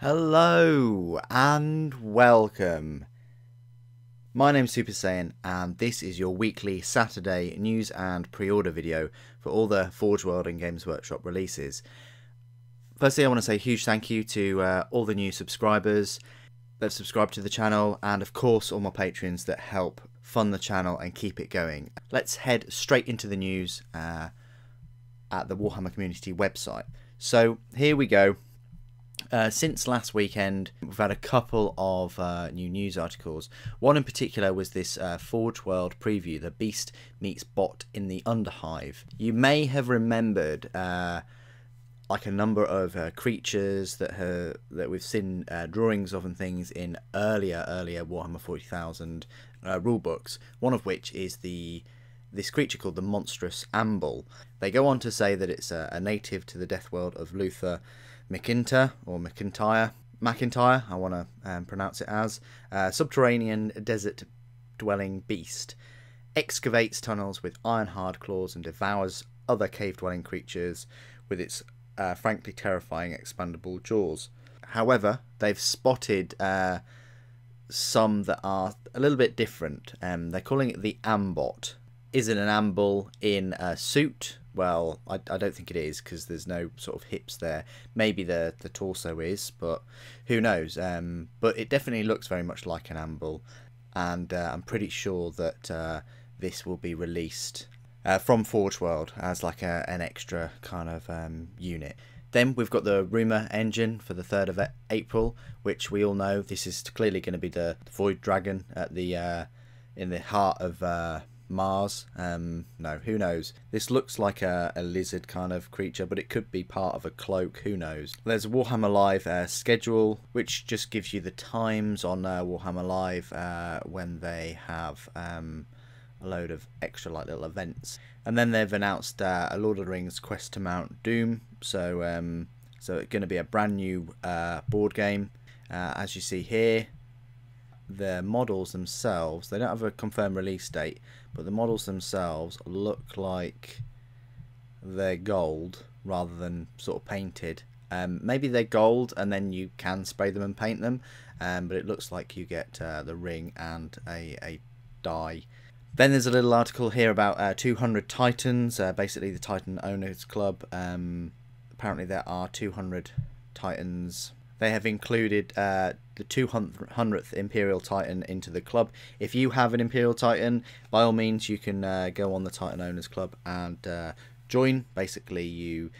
Hello and welcome. My name's Super Saiyan and this is your weekly Saturday news and pre-order video for all the Forge World and Games Workshop releases. Firstly, I want to say a huge thank you to all the new subscribers that have subscribed to the channel, and of course all my patrons that help fund the channel and keep it going. Let's head straight into the news at the Warhammer Community website. So here we go. Since last weekend, we've had a couple of new news articles. One in particular was this Forge World preview, the Beast Meets Bot in the Underhive. You may have remembered like a number of creatures that we've seen drawings of and things in earlier Warhammer 40,000 rulebooks. One of which is this creature called the Monstrous Amble. They go on to say that it's a native to the death world of Luther McIntyre, or McIntyre, I want to pronounce it as, subterranean desert-dwelling beast. Excavates tunnels with iron-hard claws and devours other cave-dwelling creatures with its frankly terrifying expandable jaws. However, they've spotted some that are a little bit different. They're calling it the Ambot. Is it an amble in a suit? Well, I don't think it is, because there's no sort of hips there. Maybe the torso is, but who knows. But it definitely looks very much like an amble, and I'm pretty sure that this will be released from Forge World as like an extra kind of unit. Then we've got the rumour engine for the 3rd of April, which we all know this is clearly going to be the Void Dragon at the in the heart of Mars. No, who knows. This looks like a lizard kind of creature, but it could be part of a cloak, who knows. There's a Warhammer Live schedule, which just gives you the times on Warhammer Live when they have a load of extra like little events. And then they've announced a Lord of the Rings quest to Mount Doom, so it's going to be a brand new board game. As you see here, the models themselves, they don't have a confirmed release date, but the models themselves look like they're gold rather than sort of painted. Maybe they're gold and then you can spray them and paint them, but it looks like you get the ring and a die. Then there's a little article here about 200 Titans, basically the Titan Owners Club. Apparently there are 200 Titans. They have included the 200th Imperial Titan into the club. If you have an Imperial Titan, by all means you can go on the Titan Owners Club and join. Basically you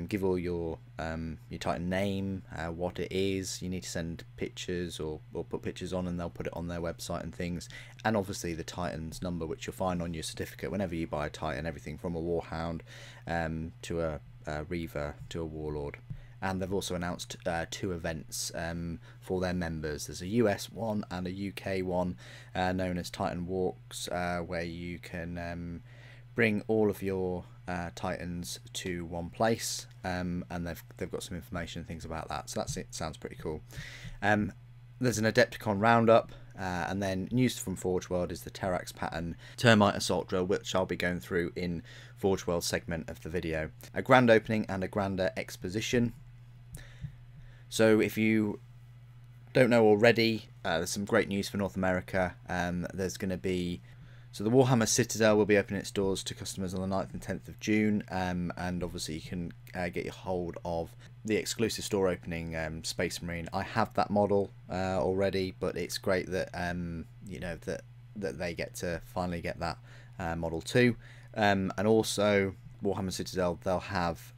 give all your Titan name, what it is. You need to send pictures or put pictures on, and they'll put it on their website and things. And obviously the Titan's number, which you'll find on your certificate whenever you buy a Titan, everything from a Warhound to a Reaver to a Warlord. And they've also announced 2 events for their members. There's a US one and a UK one known as Titan Walks, where you can bring all of your Titans to one place, and they've got some information and things about that. So that's it. Sounds pretty cool. There's an Adepticon roundup, and then news from Forge World is the Terrax pattern Termite Assault drill, which I'll be going through in Forge World segment of the video. A grand opening and a grander exposition. So if you don't know already, there's some great news for North America. There's going to be... So the Warhammer Citadel will be opening its doors to customers on the 9th and 10th of June. And obviously you can get your hold of the exclusive store opening Space Marine. I have that model already, but it's great that you know that they get to finally get that model too. And also Warhammer Citadel, they'll have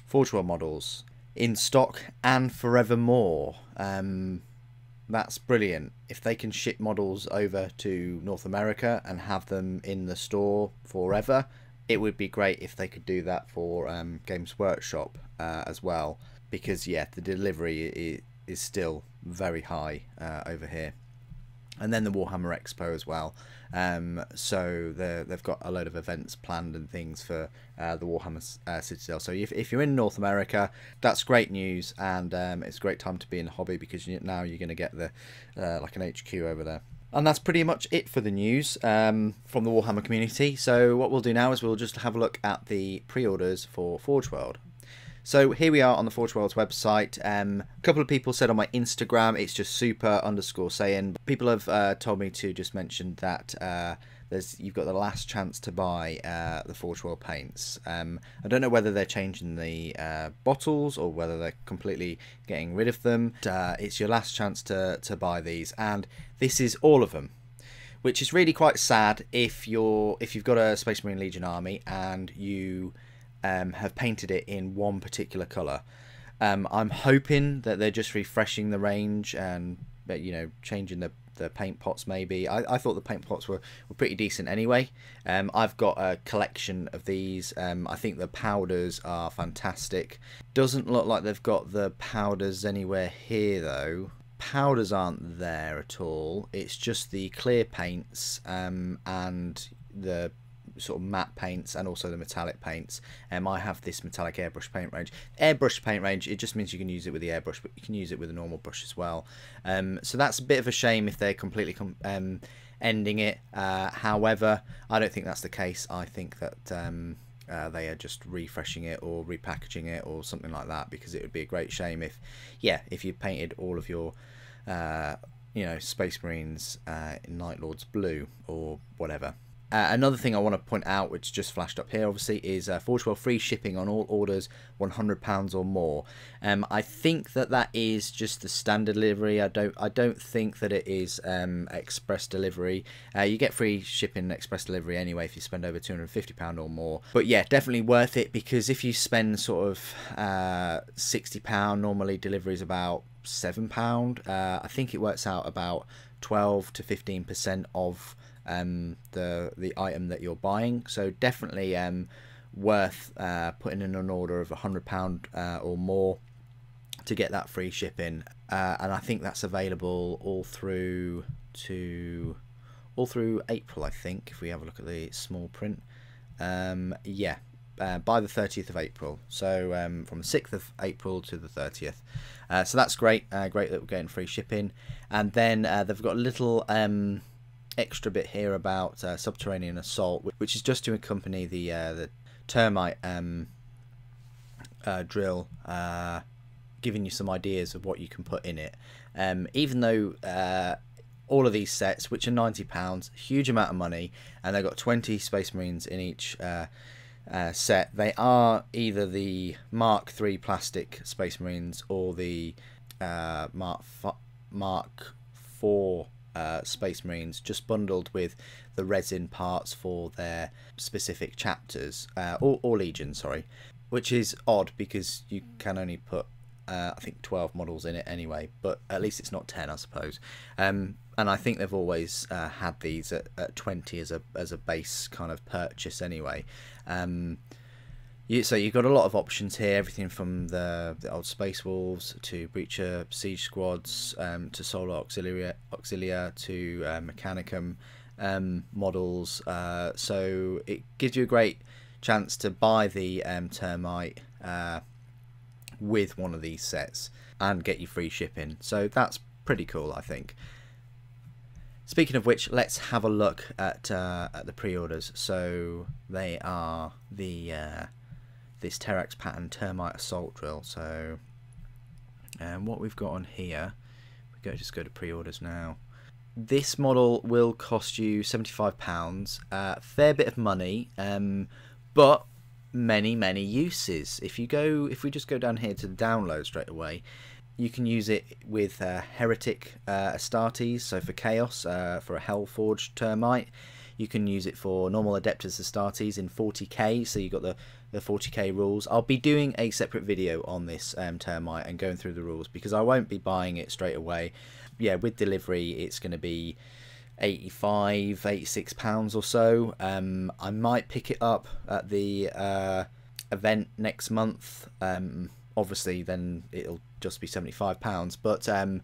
Forge World models in stock and forevermore. That's brilliant. If they can ship models over to North America and have them in the store forever, it would be great if they could do that for Games Workshop as well, because yeah, the delivery is still very high over here. And then the Warhammer Expo as well. So they've got a load of events planned and things for the Warhammer Citadel. So if you're in North America, that's great news, and it's a great time to be in the hobby, because now you're going to get the like an HQ over there. And that's pretty much it for the news from the Warhammer community. So what we'll do now is we'll just have a look at the pre-orders for Forge World. So here we are on the Forge Worlds website. A couple of people said on my Instagram, it's just super_saying. People have told me to just mention that you've got the last chance to buy the Forge World paints. I don't know whether they're changing the bottles or whether they're completely getting rid of them. It's your last chance to buy these, and this is all of them, which is really quite sad if you've got a Space Marine Legion army and you have painted it in one particular colour. I'm hoping that they're just refreshing the range and changing the paint pots maybe. I thought the paint pots were pretty decent anyway. I've got a collection of these. I think the powders are fantastic. Doesn't look like they've got the powders anywhere here though. Powders aren't there at all. It's just the clear paints and the sort of matte paints and also the metallic paints. I have this metallic airbrush paint range. Airbrush paint range, it just means you can use it with the airbrush, but you can use it with a normal brush as well. So that's a bit of a shame if they're completely ending it. However, I don't think that's the case. I think that they are just refreshing it or repackaging it or something like that, because it would be a great shame if you painted all of your Space Marines in Night Lords blue or whatever. Another thing I want to point out, which just flashed up here obviously, is Forge World free shipping on all orders £100 or more. I think that is just the standard delivery. I don't think that it is express delivery. You get free shipping and express delivery anyway if you spend over £250 or more. But yeah, definitely worth it, because if you spend sort of £60, normally delivery is about £7. I think it works out about 12 to 15% of the item that you're buying. So definitely worth putting in an order of £100 or more to get that free shipping. And I think that's available all through April, I think, if we have a look at the small print. Yeah, by the 30th of April. So from the 6th of April to the 30th. So that's great. Great that we're getting free shipping. And then they've got a little extra bit here about Subterranean Assault, which is just to accompany the Termite drill, giving you some ideas of what you can put in it. Even though all of these sets, which are £90, huge amount of money, and they've got 20 Space Marines in each set, they are either the Mark III plastic Space Marines or the Mark IV Space Marines, just bundled with the resin parts for their specific chapters, or legions, sorry, which is odd because you can only put I think 12 models in it anyway, but at least it's not 10, I suppose. And I think they've always had these at 20 as a base kind of purchase anyway. So you've got a lot of options here, everything from the old Space Wolves to Breacher Siege Squads, to Solar Auxilia to Mechanicum models. So it gives you a great chance to buy the Termite with one of these sets and get you free shipping. So that's pretty cool, I think. Speaking of which, let's have a look at the pre-orders. So they are the this Terrax pattern Termite Assault drill. So what we've got on here, just go to pre-orders now. This model will cost you £75, fair bit of money, but many uses. If we just go down here to the download straight away, you can use it with Heretic Astartes, so for Chaos, for a Hellforged Termite. You can use it for normal Adeptus Astartes in 40k, so you've got the 40k rules. I'll be doing a separate video on this Termite and going through the rules, because I won't be buying it straight away. Yeah, with delivery it's going to be £86 or so. I might pick it up at the event next month. Obviously then it'll just be £75, but I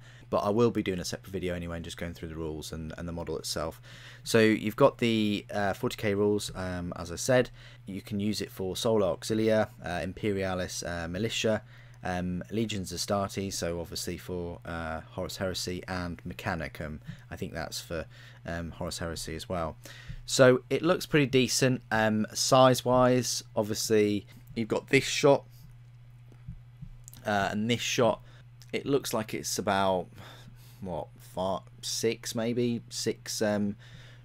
will be doing a separate video anyway and just going through the rules and the model itself. So you've got the 40k rules, as I said. You can use it for Solar Auxilia, Imperialis Militia, Legions Astartes, so obviously for Horus Heresy, and Mechanicum. I think that's for Horus Heresy as well. So it looks pretty decent. Size wise, obviously you've got this shot, and this shot, it looks like it's about what, six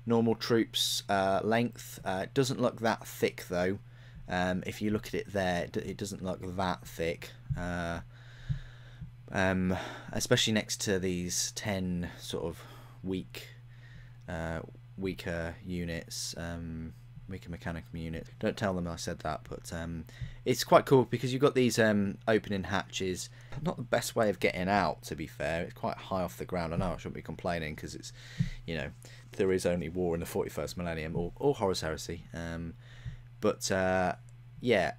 normal troops length. It doesn't look that thick though. If you look at it there, it doesn't look that thick. Especially next to these 10 sort of weaker units, weaker mechanicum unit. Don't tell them I said that, but it's quite cool because you've got these opening hatches. Not the best way of getting out, to be fair. It's quite high off the ground. I know I shouldn't be complaining because it's, you know, there is only war in the 41st millennium or Horus Heresy. But yeah,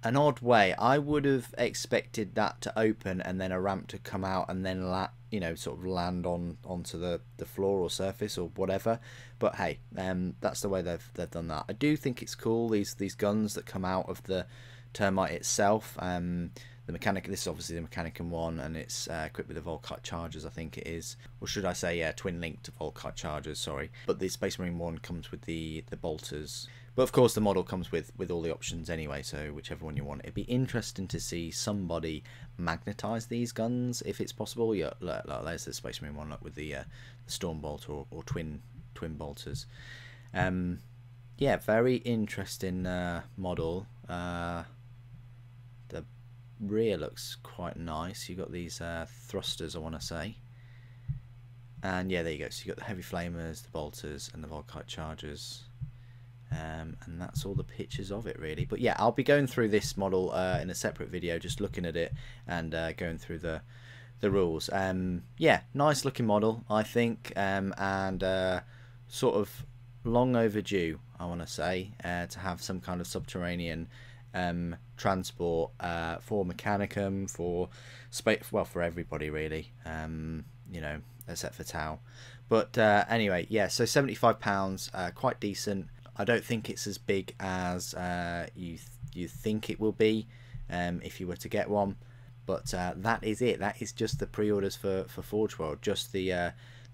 an odd way. I would have expected that to open and then a ramp to come out and then sort of land onto the floor or surface or whatever. But hey, that's the way they've done that. I do think it's cool, these guns that come out of the Termite itself. The mechanic, this is obviously the Mechanicum one, and it's equipped with the Volkite chargers, I think it is, or should I say, yeah, twin linked Volkite chargers. Sorry, but the Space Marine one comes with the bolters. But of course the model comes with all the options anyway, so whichever one you want. It'd be interesting to see somebody magnetize these guns if it's possible. Yeah, look, there's the Space Marine one, look, with the Storm Bolt or twin bolters. Yeah, very interesting model. The rear looks quite nice. You've got these thrusters, I want to say. And yeah, there you go. So you've got the heavy flamers, the bolters, and the Volkite chargers. And that's all the pictures of it, really. But yeah, I'll be going through this model in a separate video, just looking at it and going through the rules. Yeah, nice looking model, I think, and sort of long overdue, I want to say, to have some kind of subterranean transport for Mechanicum, for space, well, for everybody really, you know, except for Tau. But anyway, yeah, so £75, quite decent. I don't think it's as big as you think it will be if you were to get one, but that is it. That is just the pre-orders for Forge World, just the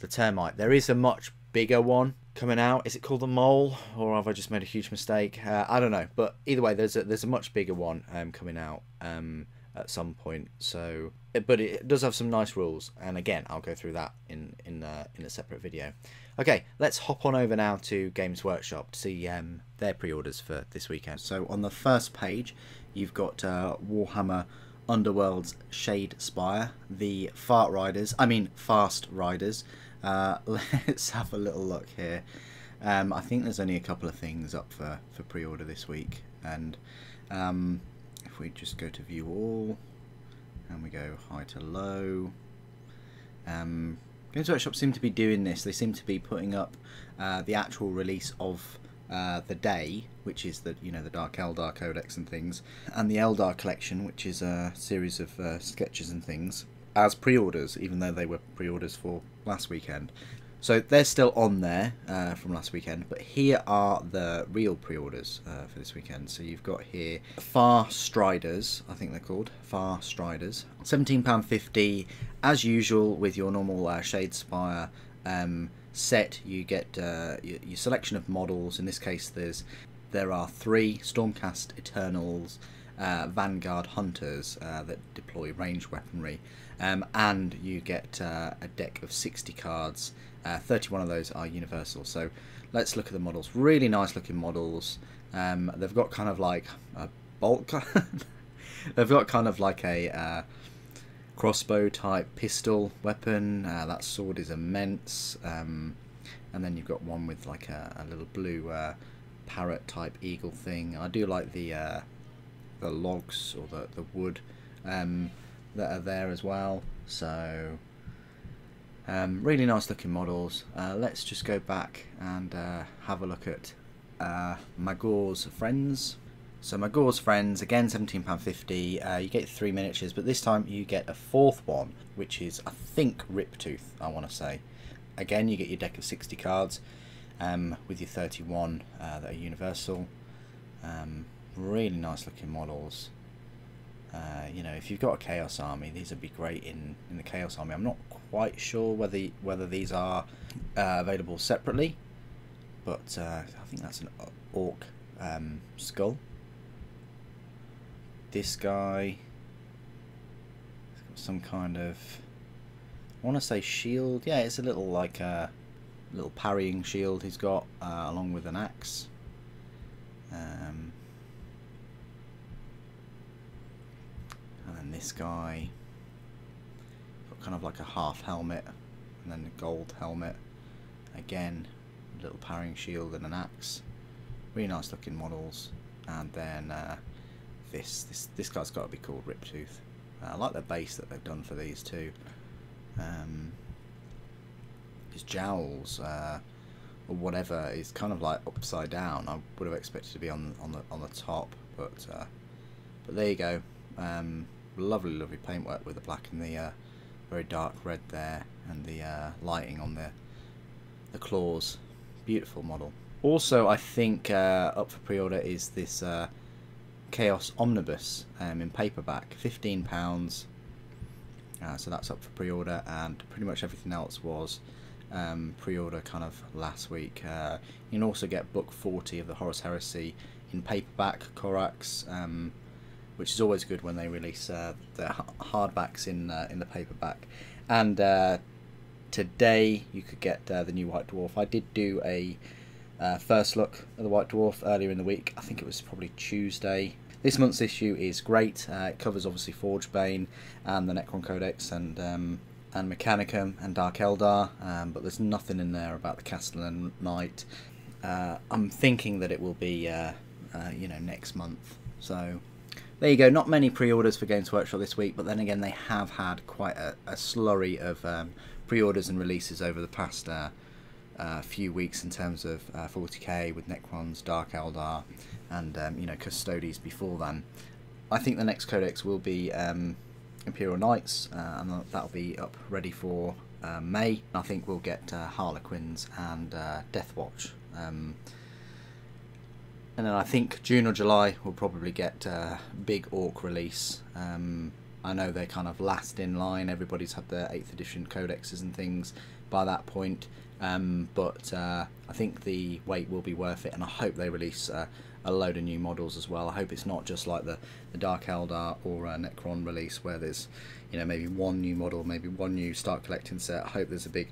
Termite. There is a much bigger one coming out. Is it called the Mole, or have I just made a huge mistake? I don't know, but either way, there's a much bigger one coming out at some point. So, but it does have some nice rules, and again, I'll go through that in a separate video. Okay, let's hop on over now to Games Workshop to see their pre-orders for this weekend. So on the first page, you've got Warhammer Underworld's Shadespire, the Fast Riders. Let's have a little look here. I think there's only a couple of things up for pre-order this week, and if we just go to view all and we go high to low, Games Workshop seem to be doing this. They seem to be putting up the actual release of the day, which is the Dark Eldar Codex and things, and the Eldar Collection, which is a series of sketches and things, as pre-orders, even though they were pre-orders for last weekend. So they're still on there from last weekend, but here are the real pre-orders for this weekend. So you've got here Far Striders, I think they're called, Far Striders, £17.50, as usual with your normal Shadespire set. You get your selection of models. In this case there are 3 Stormcast Eternals Vanguard Hunters that deploy ranged weaponry, and you get a deck of 60 cards. 31 of those are universal. So let's look at the models. Really nice looking models. They've got kind of like a bolt they've got kind of like a crossbow type pistol weapon. That sword is immense, and then you've got one with like a little blue parrot type eagle thing. I do like the logs or the wood that are there as well. So really nice looking models. Let's just go back and have a look at Magor's Friends. So Magor's Friends, again £17.50. You get 3 miniatures, but this time you get a 4th one, which is, I think, Riptooth, I want to say. Again, you get your deck of 60 cards with your 31 that are universal. Really nice looking models. You know, if you've got a Chaos Army, these would be great in the Chaos Army. I'm not quite sure whether these are available separately, but I think that's an Orc skull. This guy, some kind of, I want to say shield. Yeah, it's a little like a little parrying shield he's got, along with an axe. And then this guy got kind of like a half helmet, and then a gold helmet. Again, a little parrying shield and an axe. Really nice looking models. And then this guy's got to be called Riptooth. I like the base that they've done for these two. His jowls, or whatever, is kind of like upside down. I would have expected to be on the top, but there you go. Lovely paintwork with the black and the very dark red there, and the lighting on the claws. Beautiful model. Also, I think up for pre-order is this Chaos Omnibus in paperback, £15. So that's up for pre-order, and pretty much everything else was pre-order kind of last week. You can also get book 40 of the Horus Heresy in paperback, Corax, which is always good when they release the hardbacks in the paperback. And today you could get the new White Dwarf. I did do a first look at the White Dwarf earlier in the week. I think it was probably Tuesday. This month's issue is great. It covers obviously Forgebane and the Necron Codex and Mechanicum and Dark Eldar, but there's nothing in there about the Castellan Knight. I'm thinking that it will be next month. So there you go. Not many pre-orders for Games Workshop this week, but then again they have had quite a slurry of pre-orders and releases over the past few weeks in terms of 40k with Necrons, Dark Eldar, and Custodes before then. I think the next codex will be Imperial Knights, and that'll be up ready for May. I think we'll get Harlequins and Deathwatch, and then I think June or July we'll probably get big Orc release. I know they're kind of last in line. Everybody's had their 8th edition codexes and things by that point, but I think the wait will be worth it, and I hope they release a load of new models as well. I hope it's not just like the Dark Eldar or Necron release where there's maybe one new model, maybe one new start collecting set. I hope there's a big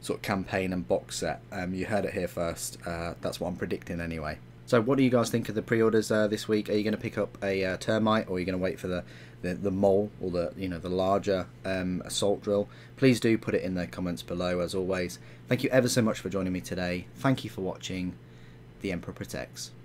sort of campaign and box set. You heard it here first. That's what I'm predicting anyway. So what do you guys think of the pre-orders this week? Are you going to pick up a Termite, or are you going to wait for the mole, or the larger assault drill? Please do put it in the comments below, as always. Thank you ever so much for joining me today. Thank you for watching. The Emperor Protects.